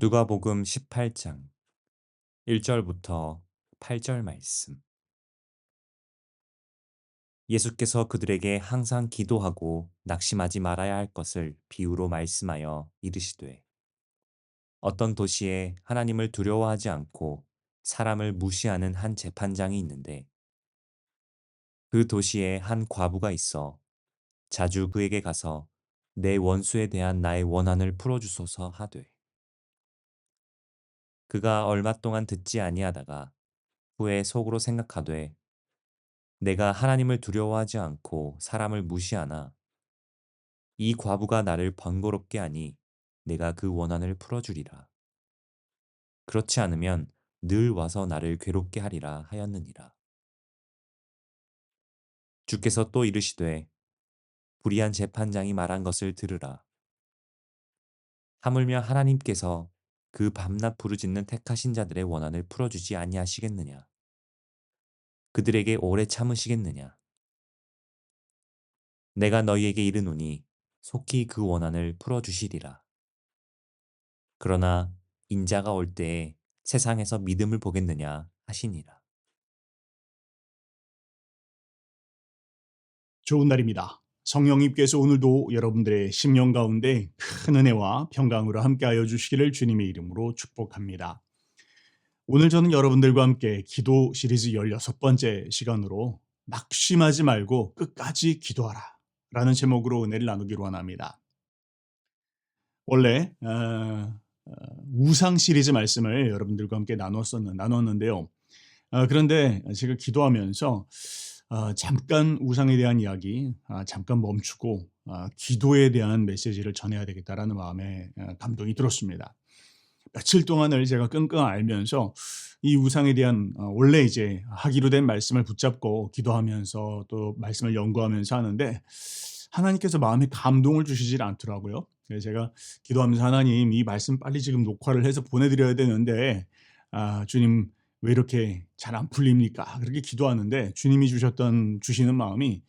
누가복음 18장 1절부터 8절 말씀. 예수께서 그들에게 항상 기도하고 낙심하지 말아야 할 것을 비유로 말씀하여 이르시되, 어떤 도시에 하나님을 두려워하지 않고 사람을 무시하는 한 재판장이 있는데, 그 도시에 한 과부가 있어 자주 그에게 가서 내 원수에 대한 나의 원한을 풀어주소서 하되, 그가 얼마 동안 듣지 아니하다가 후에 속으로 생각하되, 내가 하나님을 두려워하지 않고 사람을 무시하나 이 과부가 나를 번거롭게 하니 내가 그 원한을 풀어주리라. 그렇지 않으면 늘 와서 나를 괴롭게 하리라 하였느니라. 주께서 또 이르시되, 불의한 재판장이 말한 것을 들으라. 하물며 하나님께서 그 밤낮 부르짖는 택하신 자들의 원한을 풀어주지 아니하시겠느냐? 그들에게 오래 참으시겠느냐? 내가 너희에게 이르노니 속히 그 원한을 풀어주시리라. 그러나 인자가 올 때에 세상에서 믿음을 보겠느냐 하시니라. 좋은 날입니다. 성령님께서 오늘도 여러분들의 심령 가운데 큰 은혜와 평강으로 함께하여 주시기를 주님의 이름으로 축복합니다. 오늘 저는 여러분들과 함께 기도 시리즈 16번째 시간으로 낙심하지 말고 끝까지 기도하라 라는 제목으로 은혜를 나누기로 원합니다. 원래 우상 시리즈 말씀을 여러분들과 함께 나눴는데요. 그런데 제가 기도하면서 잠깐 우상에 대한 이야기 잠깐 멈추고 기도에 대한 메시지를 전해야 되겠다라는 마음에 감동이 들었습니다. 며칠 동안을 제가 끙끙 앓면서 이 우상에 대한 원래 이제 하기로 된 말씀을 붙잡고 기도하면서 또 말씀을 연구하면서 하는데 하나님께서 마음에 감동을 주시질 않더라고요. 그래서 제가 기도하면서 하나님 이 말씀 빨리 지금 녹화를 해서 보내드려야 되는데 주님 왜 이렇게 잘 안 풀립니까? 그렇게 기도하는데 주님이 주시는 마음이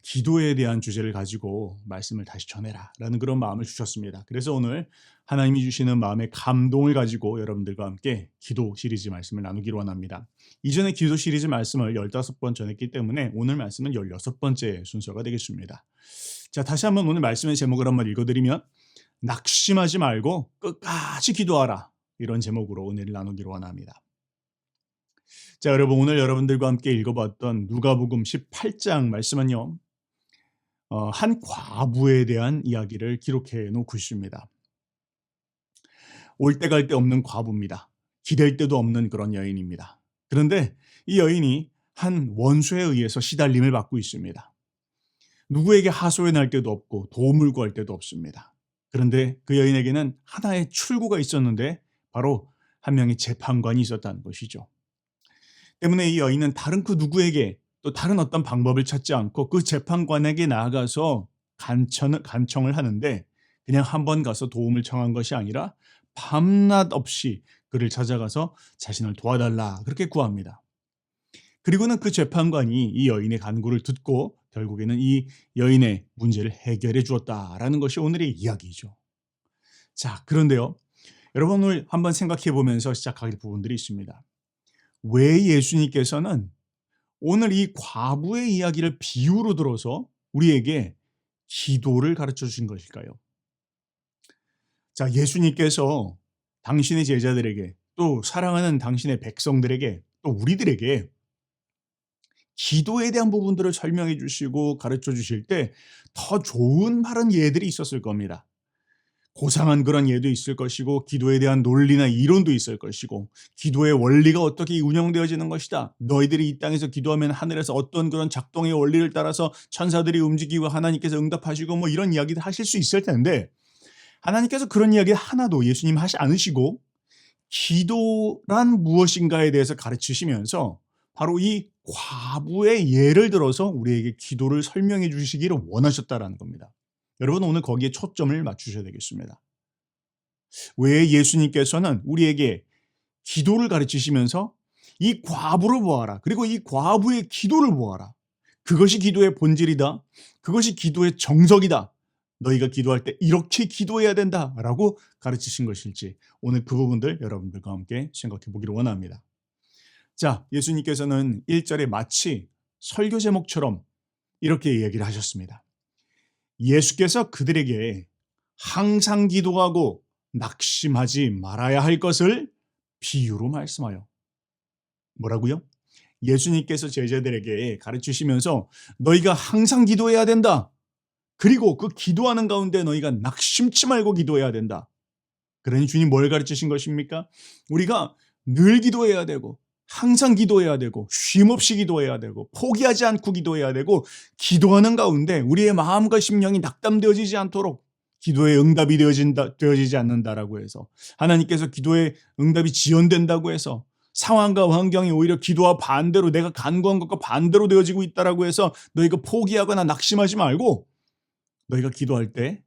기도에 대한 주제를 가지고 말씀을 다시 전해라라는 그런 마음을 주셨습니다. 그래서 오늘 하나님이 주시는 마음의 감동을 가지고 여러분들과 함께 기도 시리즈 말씀을 나누기로 원합니다. 이전에 기도 시리즈 말씀을 15번 전했기 때문에 오늘 말씀은 16번째 순서가 되겠습니다. 자, 다시 한번 오늘 말씀의 제목을 한번 읽어드리면 낙심하지 말고 끝까지 기도하라, 이런 제목으로 은혜를 나누기로 원합니다. 자, 여러분, 오늘 여러분들과 함께 읽어봤던 누가복음 18장 말씀은요, 한 과부에 대한 이야기를 기록해 놓고 있습니다. 올 때 갈 데 없는 과부입니다. 기댈 데도 없는 그런 여인입니다. 그런데 이 여인이 한 원수에 의해서 시달림을 받고 있습니다. 누구에게 하소연할 데도 없고 도움을 구할 데도 없습니다. 그런데 그 여인에게는 하나의 출구가 있었는데 바로 한 명의 재판관이 있었다는 것이죠. 때문에 이 여인은 다른 그 누구에게 또 다른 어떤 방법을 찾지 않고 그 재판관에게 나아가서 간청을 하는데, 그냥 한 번 가서 도움을 청한 것이 아니라 밤낮 없이 그를 찾아가서 자신을 도와달라 그렇게 구합니다. 그리고는 그 재판관이 이 여인의 간구를 듣고 결국에는 이 여인의 문제를 해결해 주었다라는 것이 오늘의 이야기죠. 자, 그런데요, 여러분 오늘 한번 생각해 보면서 시작할 부분들이 있습니다. 왜 예수님께서는 오늘 이 과부의 이야기를 비유로 들어서 우리에게 기도를 가르쳐 주신 것일까요? 자, 예수님께서 당신의 제자들에게 또 사랑하는 당신의 백성들에게 또 우리들에게 기도에 대한 부분들을 설명해 주시고 가르쳐 주실 때 더 좋은 바른 예들이 있었을 겁니다. 고상한 그런 예도 있을 것이고 기도에 대한 논리나 이론도 있을 것이고 기도의 원리가 어떻게 운영되어지는 것이다. 너희들이 이 땅에서 기도하면 하늘에서 어떤 그런 작동의 원리를 따라서 천사들이 움직이고 하나님께서 응답하시고 뭐 이런 이야기를 하실 수 있을 텐데 하나님께서 그런 이야기 하나도 예수님 하지 않으시고 기도란 무엇인가에 대해서 가르치시면서 바로 이 과부의 예를 들어서 우리에게 기도를 설명해 주시기를 원하셨다라는 겁니다. 여러분 오늘 거기에 초점을 맞추셔야 되겠습니다. 왜 예수님께서는 우리에게 기도를 가르치시면서 이 과부를 보아라, 그리고 이 과부의 기도를 보아라, 그것이 기도의 본질이다, 그것이 기도의 정석이다, 너희가 기도할 때 이렇게 기도해야 된다라고 가르치신 것일지 오늘 그 부분들 여러분들과 함께 생각해 보기를 원합니다. 자, 예수님께서는 1절에 마치 설교 제목처럼 이렇게 이야기를 하셨습니다. 예수께서 그들에게 항상 기도하고 낙심하지 말아야 할 것을 비유로 말씀하여. 뭐라고요? 예수님께서 제자들에게 가르치시면서 너희가 항상 기도해야 된다. 그리고 그 기도하는 가운데 너희가 낙심치 말고 기도해야 된다. 그러니 주님 뭘 가르치신 것입니까? 우리가 늘 기도해야 되고 항상 기도해야 되고 쉼없이 기도해야 되고 포기하지 않고 기도해야 되고 기도하는 가운데 우리의 마음과 심령이 낙담되어지지 않도록 기도의 응답이 되어지지 않는다라고 해서 하나님께서 기도의 응답이 지연된다고 해서 상황과 환경이 오히려 기도와 반대로 내가 간구한 것과 반대로 되어지고 있다라고 해서 너희가 포기하거나 낙심하지 말고 너희가 기도할 때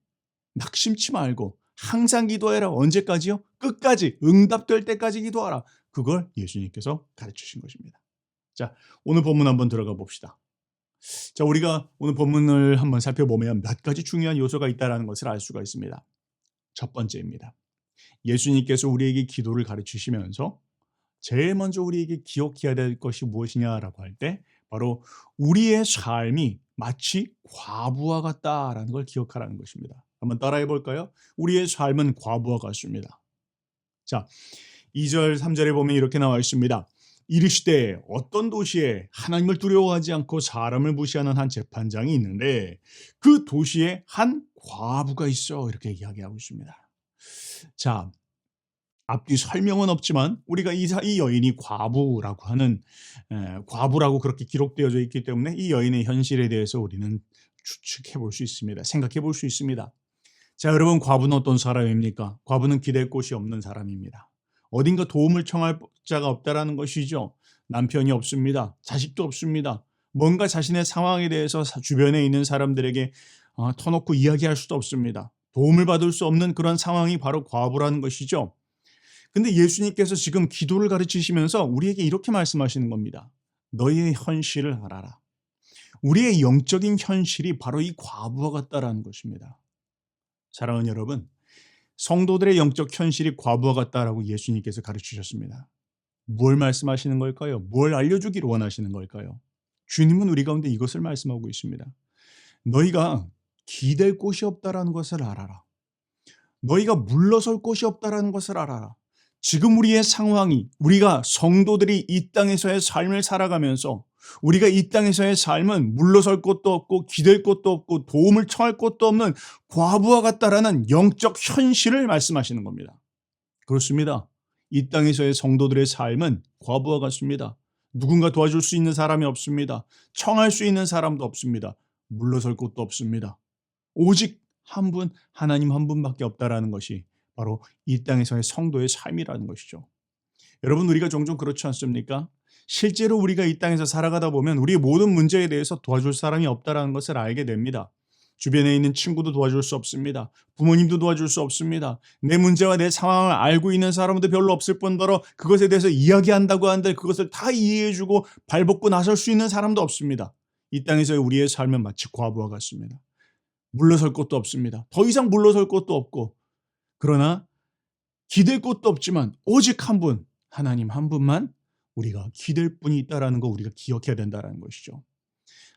낙심치 말고 항상 기도해라. 언제까지요? 끝까지 응답될 때까지 기도하라. 그걸 예수님께서 가르치신 것입니다. 자, 오늘 본문 한번 들어가 봅시다. 자, 우리가 오늘 본문을 한번 살펴보면 몇 가지 중요한 요소가 있다는 것을 알 수가 있습니다. 첫 번째입니다. 예수님께서 우리에게 기도를 가르치시면서 제일 먼저 우리에게 기억해야 될 것이 무엇이냐라고 할 때 바로 우리의 삶이 마치 과부와 같다라는 걸 기억하라는 것입니다. 한번 따라해 볼까요? 우리의 삶은 과부와 같습니다. 자, 2절, 3절에 보면 이렇게 나와 있습니다. 이르시되 어떤 도시에 하나님을 두려워하지 않고 사람을 무시하는 한 재판장이 있는데 그 도시에 한 과부가 있어. 이렇게 이야기하고 있습니다. 자, 앞뒤 설명은 없지만 우리가 이 여인이 과부라고 하는 과부라고 그렇게 기록되어져 있기 때문에 이 여인의 현실에 대해서 우리는 추측해 볼 수 있습니다. 생각해 볼 수 있습니다. 자, 여러분, 과부는 어떤 사람입니까? 과부는 기댈 곳이 없는 사람입니다. 어딘가 도움을 청할 자가 없다라는 것이죠. 남편이 없습니다. 자식도 없습니다. 뭔가 자신의 상황에 대해서 주변에 있는 사람들에게 터놓고 이야기할 수도 없습니다. 도움을 받을 수 없는 그런 상황이 바로 과부라는 것이죠. 근데 예수님께서 지금 기도를 가르치시면서 우리에게 이렇게 말씀하시는 겁니다. 너희의 현실을 알아라. 우리의 영적인 현실이 바로 이 과부와 같다라는 것입니다. 사랑하는 여러분, 성도들의 영적 현실이 과부와 같다라고 예수님께서 가르치셨습니다. 뭘 말씀하시는 걸까요? 뭘 알려주기를 원하시는 걸까요? 주님은 우리 가운데 이것을 말씀하고 있습니다. 너희가 기댈 곳이 없다라는 것을 알아라. 너희가 물러설 곳이 없다라는 것을 알아라. 지금 우리의 상황이 우리가 성도들이 이 땅에서의 삶을 살아가면서 우리가 이 땅에서의 삶은 물러설 곳도 없고 기댈 곳도 없고 도움을 청할 곳도 없는 과부와 같다라는 영적 현실을 말씀하시는 겁니다. 그렇습니다. 이 땅에서의 성도들의 삶은 과부와 같습니다. 누군가 도와줄 수 있는 사람이 없습니다. 청할 수 있는 사람도 없습니다. 물러설 곳도 없습니다. 오직 한 분, 하나님 한 분밖에 없다라는 것이 바로 이 땅에서의 성도의 삶이라는 것이죠. 여러분, 우리가 종종 그렇지 않습니까? 실제로 우리가 이 땅에서 살아가다 보면 우리의 모든 문제에 대해서 도와줄 사람이 없다라는 것을 알게 됩니다. 주변에 있는 친구도 도와줄 수 없습니다. 부모님도 도와줄 수 없습니다. 내 문제와 내 상황을 알고 있는 사람도 별로 없을 뿐더러 그것에 대해서 이야기한다고 하는데 그것을 다 이해해주고 발벗고 나설 수 있는 사람도 없습니다. 이 땅에서의 우리의 삶은 마치 과부와 같습니다. 물러설 곳도 없습니다. 더 이상 물러설 곳도 없고 그러나 기댈 곳도 없지만 오직 한 분, 하나님 한 분만 우리가 기댈 분이 있다는 거 우리가 기억해야 된다는 것이죠.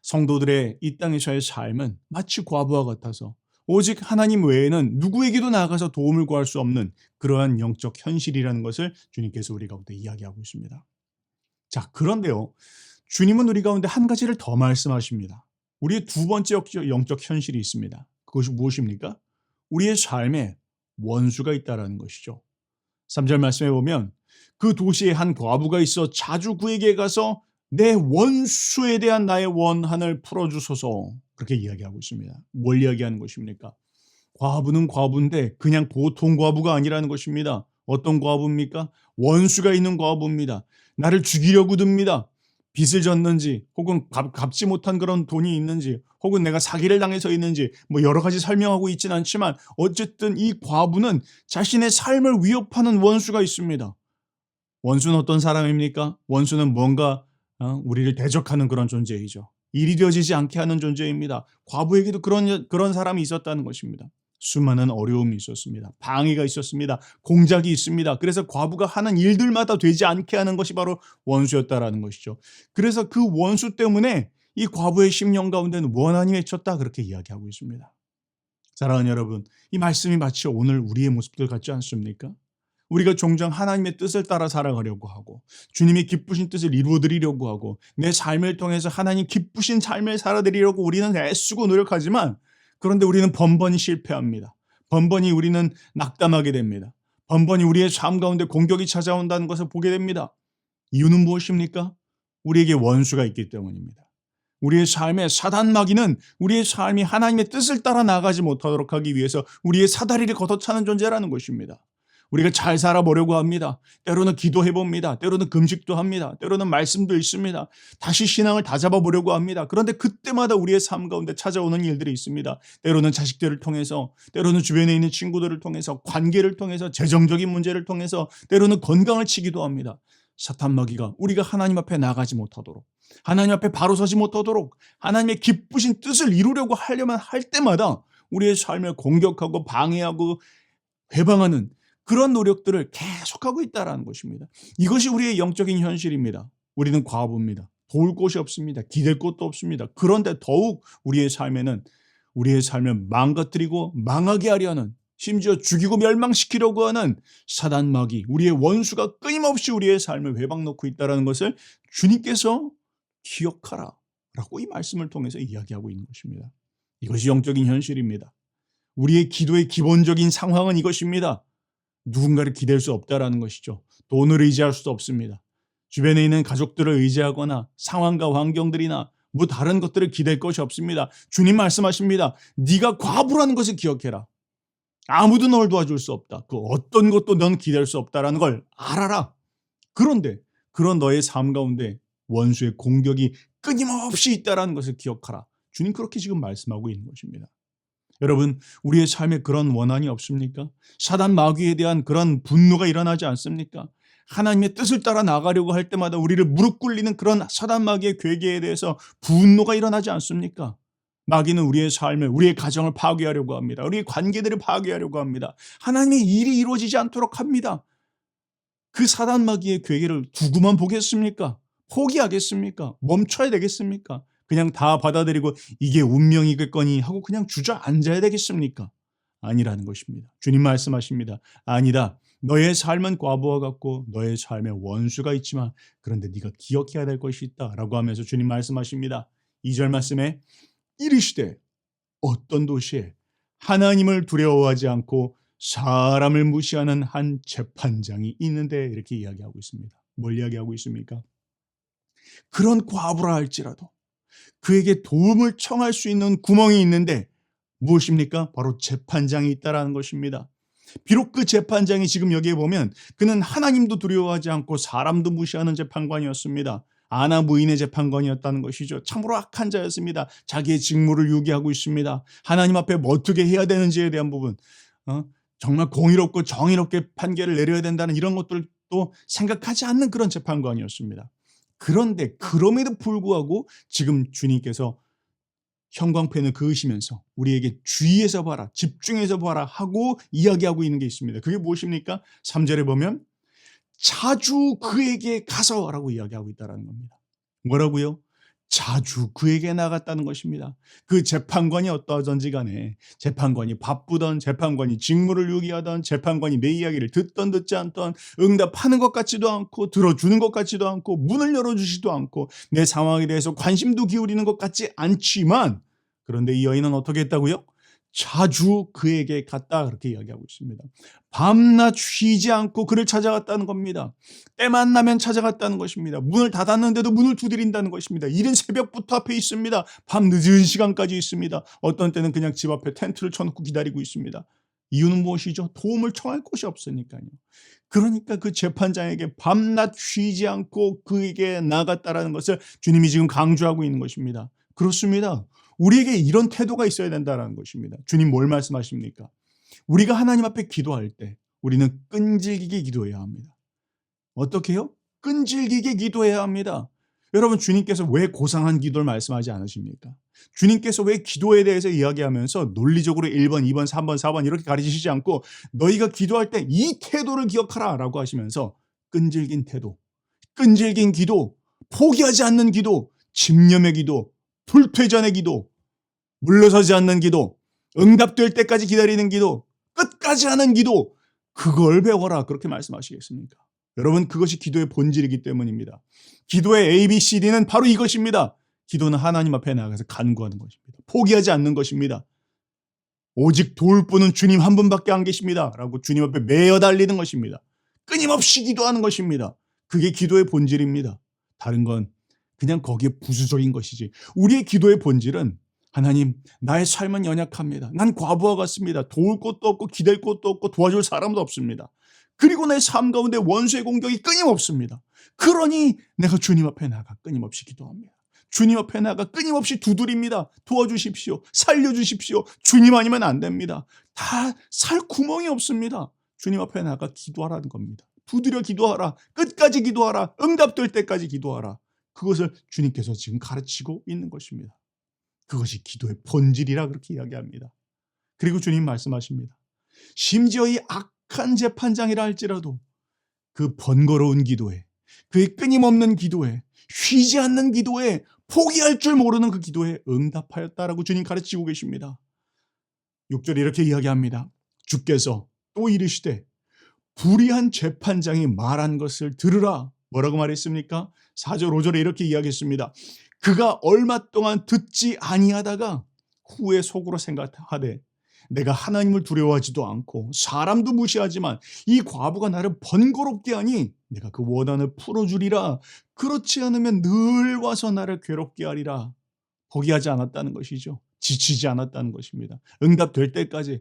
성도들의 이 땅에서의 삶은 마치 과부와 같아서 오직 하나님 외에는 누구에게도 나아가서 도움을 구할 수 없는 그러한 영적 현실이라는 것을 주님께서 우리 가운데 이야기하고 있습니다. 자, 그런데요. 주님은 우리 가운데 한 가지를 더 말씀하십니다. 우리의 두 번째 영적 현실이 있습니다. 그것이 무엇입니까? 우리의 삶에 원수가 있다는 것이죠. 3절 말씀해 보면 그 도시에 한 과부가 있어 자주 그에게 가서 내 원수에 대한 나의 원한을 풀어주소서 그렇게 이야기하고 있습니다. 뭘 이야기하는 것입니까? 과부는 과부인데 그냥 보통 과부가 아니라는 것입니다. 어떤 과부입니까? 원수가 있는 과부입니다. 나를 죽이려고 듭니다. 빚을 졌는지 혹은 갚지 못한 그런 돈이 있는지 혹은 내가 사기를 당해서 있는지 뭐 여러 가지 설명하고 있지는 않지만 어쨌든 이 과부는 자신의 삶을 위협하는 원수가 있습니다. 원수는 어떤 사람입니까? 원수는 뭔가 우리를 대적하는 그런 존재이죠. 일이 되어지지 않게 하는 존재입니다. 과부에게도 그런 사람이 있었다는 것입니다. 수많은 어려움이 있었습니다. 방해가 있었습니다. 공작이 있습니다. 그래서 과부가 하는 일들마다 되지 않게 하는 것이 바로 원수였다라는 것이죠. 그래서 그 원수 때문에 이 과부의 심령 가운데는 원한이 맺혔다, 그렇게 이야기하고 있습니다. 사랑하는 여러분, 이 말씀이 마치 오늘 우리의 모습들 같지 않습니까? 우리가 종종 하나님의 뜻을 따라 살아가려고 하고 주님이 기쁘신 뜻을 이루어드리려고 하고 내 삶을 통해서 하나님 기쁘신 삶을 살아드리려고 우리는 애쓰고 노력하지만, 그런데 우리는 번번이 실패합니다. 번번이 우리는 낙담하게 됩니다. 번번이 우리의 삶 가운데 공격이 찾아온다는 것을 보게 됩니다. 이유는 무엇입니까? 우리에게 원수가 있기 때문입니다. 우리의 삶에 사단 마귀는 우리의 삶이 하나님의 뜻을 따라 나가지 못하도록 하기 위해서 우리의 사다리를 걷어차는 존재라는 것입니다. 우리가 잘 살아보려고 합니다. 때로는 기도해봅니다. 때로는 금식도 합니다. 때로는 말씀도 읽습니다. 다시 신앙을 다잡아보려고 합니다. 그런데 그때마다 우리의 삶 가운데 찾아오는 일들이 있습니다. 때로는 자식들을 통해서, 때로는 주변에 있는 친구들을 통해서, 관계를 통해서, 재정적인 문제를 통해서, 때로는 건강을 치기도 합니다. 사탄 마귀가 우리가 하나님 앞에 나가지 못하도록, 하나님 앞에 바로 서지 못하도록, 하나님의 기쁘신 뜻을 이루려고 하려면 할 때마다 우리의 삶을 공격하고 방해하고 회방하는 그런 노력들을 계속하고 있다는 것입니다. 이것이 우리의 영적인 현실입니다. 우리는 과부입니다. 도울 곳이 없습니다. 기댈 곳도 없습니다. 그런데 더욱 우리의 삶에는 우리의 삶을 망가뜨리고 망하게 하려는, 심지어 죽이고 멸망시키려고 하는 사단 마귀, 우리의 원수가 끊임없이 우리의 삶을 회방놓고 있다는 것을 주님께서 기억하라 라고 이 말씀을 통해서 이야기하고 있는 것입니다. 이것이 영적인 현실입니다. 우리의 기도의 기본적인 상황은 이것입니다. 누군가를 기댈 수 없다라는 것이죠. 돈을 의지할 수도 없습니다. 주변에 있는 가족들을 의지하거나 상황과 환경들이나 뭐 다른 것들을 기댈 것이 없습니다. 주님 말씀하십니다. 네가 과부라는 것을 기억해라. 아무도 널 도와줄 수 없다. 그 어떤 것도 넌 기댈 수 없다라는 걸 알아라. 그런데 그런 너의 삶 가운데 원수의 공격이 끊임없이 있다라는 것을 기억하라. 주님 그렇게 지금 말씀하고 있는 것입니다. 여러분, 우리의 삶에 그런 원한이 없습니까? 사단 마귀에 대한 그런 분노가 일어나지 않습니까? 하나님의 뜻을 따라 나가려고 할 때마다 우리를 무릎 꿇리는 그런 사단 마귀의 괴계에 대해서 분노가 일어나지 않습니까? 마귀는 우리의 삶을, 우리의 가정을 파괴하려고 합니다. 우리의 관계들을 파괴하려고 합니다. 하나님의 일이 이루어지지 않도록 합니다. 그 사단 마귀의 괴계를 두고만 보겠습니까? 포기하겠습니까? 멈춰야 되겠습니까? 그냥 다 받아들이고 이게 운명이겠거니 하고 그냥 주저앉아야 되겠습니까? 아니라는 것입니다. 주님 말씀하십니다. 아니다. 너의 삶은 과부와 같고 너의 삶에 원수가 있지만 그런데 네가 기억해야 될 것이 있다 라고 하면서 주님 말씀하십니다. 2절 말씀에 이르시되 어떤 도시에 하나님을 두려워하지 않고 사람을 무시하는 한 재판장이 있는데, 이렇게 이야기하고 있습니다. 뭘 이야기하고 있습니까? 그런 과부라 할지라도 그에게 도움을 청할 수 있는 구멍이 있는데 무엇입니까? 바로 재판장이 있다라는 것입니다. 비록 그 재판장이 지금 여기에 보면 그는 하나님도 두려워하지 않고 사람도 무시하는 재판관이었습니다. 아나 부인의 재판관이었다는 것이죠. 참으로 악한 자였습니다. 자기의 직무를 유기하고 있습니다. 하나님 앞에 뭐 어떻게 해야 되는지에 대한 부분, 정말 공의롭고 정의롭게 판결을 내려야 된다는 이런 것들도 생각하지 않는 그런 재판관이었습니다. 그런데 그럼에도 불구하고 지금 주님께서 형광펜을 그으시면서 우리에게 주의해서 봐라, 집중해서 봐라 하고 이야기하고 있는 게 있습니다. 그게 무엇입니까? 3절에 보면 자주 그에게 가서라고 이야기하고 있다는 겁니다. 뭐라고요? 자주 그에게 나갔다는 것입니다. 그 재판관이 어떠하든지 간에, 재판관이 바쁘던, 재판관이 직무를 유기하던, 재판관이 내 이야기를 듣던 듣지 않던, 응답하는 것 같지도 않고 들어주는 것 같지도 않고 문을 열어주지도 않고 내 상황에 대해서 관심도 기울이는 것 같지 않지만, 그런데 이 여인은 어떻게 했다고요? 자주 그에게 갔다, 그렇게 이야기하고 있습니다. 밤낮 쉬지 않고 그를 찾아갔다는 겁니다. 때만 나면 찾아갔다는 것입니다. 문을 닫았는데도 문을 두드린다는 것입니다. 이른 새벽부터 앞에 있습니다. 밤 늦은 시간까지 있습니다. 어떤 때는 그냥 집 앞에 텐트를 쳐놓고 기다리고 있습니다. 이유는 무엇이죠? 도움을 청할 곳이 없으니까요. 그러니까 그 재판장에게 밤낮 쉬지 않고 그에게 나갔다라는 것을 주님이 지금 강조하고 있는 것입니다. 그렇습니다. 우리에게 이런 태도가 있어야 된다는 것입니다. 주님 뭘 말씀하십니까? 우리가 하나님 앞에 기도할 때 우리는 끈질기게 기도해야 합니다. 어떻게 해요? 끈질기게 기도해야 합니다. 여러분, 주님께서 왜 고상한 기도를 말씀하지 않으십니까? 주님께서 왜 기도에 대해서 이야기하면서 논리적으로 1번, 2번, 3번, 4번 이렇게 가르치시지 않고 너희가 기도할 때 이 태도를 기억하라 라고 하시면서 끈질긴 태도, 끈질긴 기도, 포기하지 않는 기도, 집념의 기도, 불퇴전의 기도, 물러서지 않는 기도, 응답될 때까지 기다리는 기도, 끝까지 하는 기도, 그걸 배워라 그렇게 말씀하시겠습니까? 여러분, 그것이 기도의 본질이기 때문입니다. 기도의 ABCD는 바로 이것입니다. 기도는 하나님 앞에 나가서 간구하는 것입니다. 포기하지 않는 것입니다. 오직 도울 분은 주님 한 분밖에 안 계십니다 라고 주님 앞에 매어 달리는 것입니다. 끊임없이 기도하는 것입니다. 그게 기도의 본질입니다. 다른 건 그냥 거기에 부수적인 것이지. 우리의 기도의 본질은 하나님, 나의 삶은 연약합니다. 난 과부하 같습니다. 도울 곳도 없고 기댈 곳도 없고 도와줄 사람도 없습니다. 그리고 내 삶 가운데 원수의 공격이 끊임없습니다. 그러니 내가 주님 앞에 나가 끊임없이 기도합니다. 주님 앞에 나가 끊임없이 두드립니다. 도와주십시오. 살려주십시오. 주님 아니면 안 됩니다. 다 살 구멍이 없습니다. 주님 앞에 나가 기도하라는 겁니다. 두드려 기도하라. 끝까지 기도하라. 응답될 때까지 기도하라. 그것을 주님께서 지금 가르치고 있는 것입니다. 그것이 기도의 본질이라 그렇게 이야기합니다. 그리고 주님 말씀하십니다. 심지어 이 악한 재판장이라 할지라도 그 번거로운 기도에, 그의 끊임없는 기도에, 쉬지 않는 기도에, 포기할 줄 모르는 그 기도에 응답하였다라고 주님 가르치고 계십니다. 6절에 이렇게 이야기합니다. 주께서 또 이르시되 불의한 재판장이 말한 것을 들으라. 뭐라고 말했습니까? 4절 5절에 이렇게 이야기했습니다. 그가 얼마 동안 듣지 아니하다가 후에 속으로 생각하되 내가 하나님을 두려워하지도 않고 사람도 무시하지만 이 과부가 나를 번거롭게 하니 내가 그 원한을 풀어주리라. 그렇지 않으면 늘 와서 나를 괴롭게 하리라. 포기하지 않았다는 것이죠. 지치지 않았다는 것입니다. 응답될 때까지,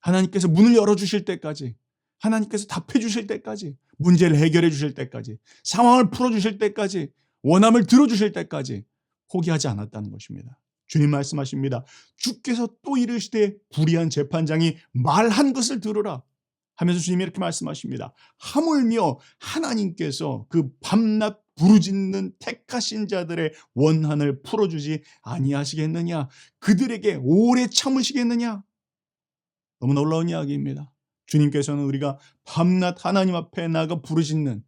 하나님께서 문을 열어주실 때까지, 하나님께서 답해 주실 때까지, 문제를 해결해 주실 때까지, 상황을 풀어주실 때까지, 원함을 들어주실 때까지 포기하지 않았다는 것입니다. 주님 말씀하십니다. 주께서 또 이르시되 불의한 재판장이 말한 것을 들으라 하면서 주님이 이렇게 말씀하십니다. 하물며 하나님께서 그 밤낮 부르짖는 택하신 자들의 원한을 풀어주지 아니하시겠느냐? 그들에게 오래 참으시겠느냐? 너무 놀라운 이야기입니다. 주님께서는 우리가 밤낮 하나님 앞에 나가 부르짖는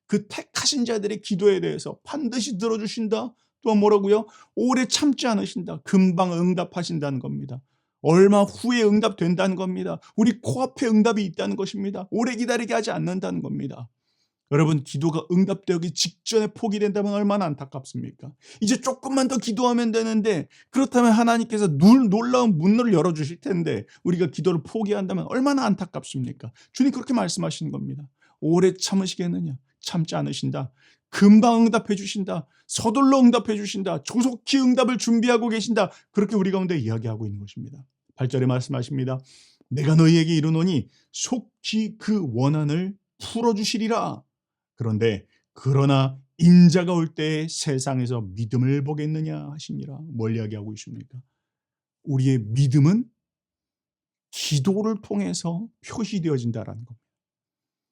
그 택하신 자들의 기도에 대해서 반드시 들어주신다. 또한 뭐라고요? 오래 참지 않으신다. 금방 응답하신다는 겁니다. 얼마 후에 응답된다는 겁니다. 우리 코앞에 응답이 있다는 것입니다. 오래 기다리게 하지 않는다는 겁니다. 여러분, 기도가 응답되기 직전에 포기된다면 얼마나 안타깝습니까? 이제 조금만 더 기도하면 되는데, 그렇다면 하나님께서 놀라운 문을 열어주실 텐데 우리가 기도를 포기한다면 얼마나 안타깝습니까? 주님 그렇게 말씀하시는 겁니다. 오래 참으시겠느냐? 참지 않으신다. 금방 응답해 주신다. 서둘러 응답해 주신다. 조속히 응답을 준비하고 계신다. 그렇게 우리 가운데 이야기하고 있는 것입니다. 8절에 말씀하십니다. 내가 너희에게 이르노니 속히 그 원한을 풀어주시리라. 그러나 인자가 올 때에 세상에서 믿음을 보겠느냐 하시니라. 뭘 이야기하고 있습니까? 우리의 믿음은 기도를 통해서 표시되어진다라는 겁니다.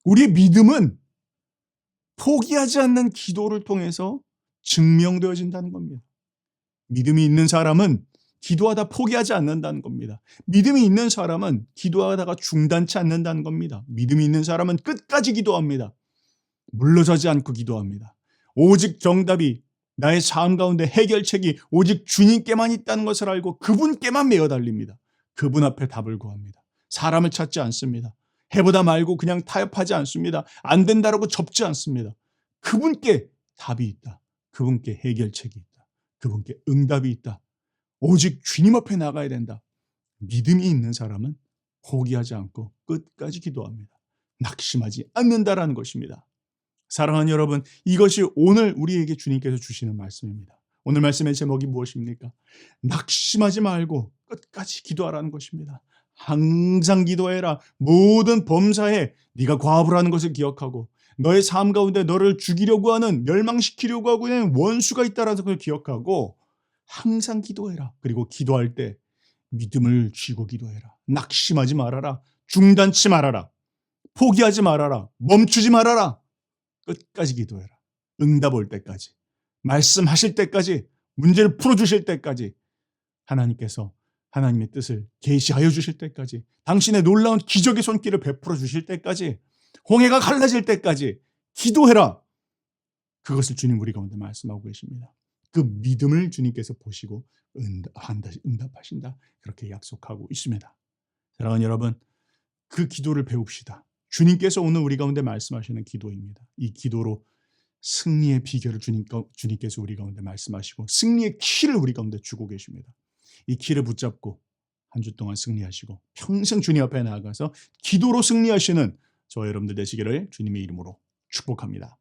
우리의 믿음은 포기하지 않는 기도를 통해서 증명되어진다는 겁니다. 믿음이 있는 사람은 기도하다 포기하지 않는다는 겁니다. 믿음이 있는 사람은 기도하다가 중단치 않는다는 겁니다. 믿음이 있는 사람은 끝까지 기도합니다. 물러서지 않고 기도합니다. 오직 정답이, 나의 삶 가운데 해결책이 오직 주님께만 있다는 것을 알고 그분께만 매어 달립니다. 그분 앞에 답을 구합니다. 사람을 찾지 않습니다. 해보다 말고 그냥 타협하지 않습니다. 안 된다라고 접지 않습니다. 그분께 답이 있다. 그분께 해결책이 있다. 그분께 응답이 있다. 오직 주님 앞에 나가야 된다. 믿음이 있는 사람은 포기하지 않고 끝까지 기도합니다. 낙심하지 않는다라는 것입니다. 사랑하는 여러분, 이것이 오늘 우리에게 주님께서 주시는 말씀입니다. 오늘 말씀의 제목이 무엇입니까? 낙심하지 말고 끝까지 기도하라는 것입니다. 항상 기도해라. 모든 범사에 네가 과부라는 것을 기억하고 너의 삶 가운데 너를 죽이려고 하는, 멸망시키려고 하고 있는 원수가 있다는 것을 기억하고 항상 기도해라. 그리고 기도할 때 믿음을 쥐고 기도해라. 낙심하지 말아라. 중단치 말아라. 포기하지 말아라. 멈추지 말아라. 끝까지 기도해라. 응답 올 때까지, 말씀하실 때까지, 문제를 풀어주실 때까지, 하나님께서 하나님의 뜻을 계시하여 주실 때까지, 당신의 놀라운 기적의 손길을 베풀어 주실 때까지, 홍해가 갈라질 때까지 기도해라. 그것을 주님 우리 가운데 말씀하고 계십니다. 그 믿음을 주님께서 보시고 응답하신다. 그렇게 약속하고 있습니다. 사랑하는 여러분, 그 기도를 배웁시다. 주님께서 오늘 우리 가운데 말씀하시는 기도입니다. 이 기도로 승리의 비결을 주님께서 우리 가운데 말씀하시고 승리의 키를 우리 가운데 주고 계십니다. 이 키를 붙잡고 한 주 동안 승리하시고 평생 주님 앞에 나아가서 기도로 승리하시는 저와 여러분들 되시기를 주님의 이름으로 축복합니다.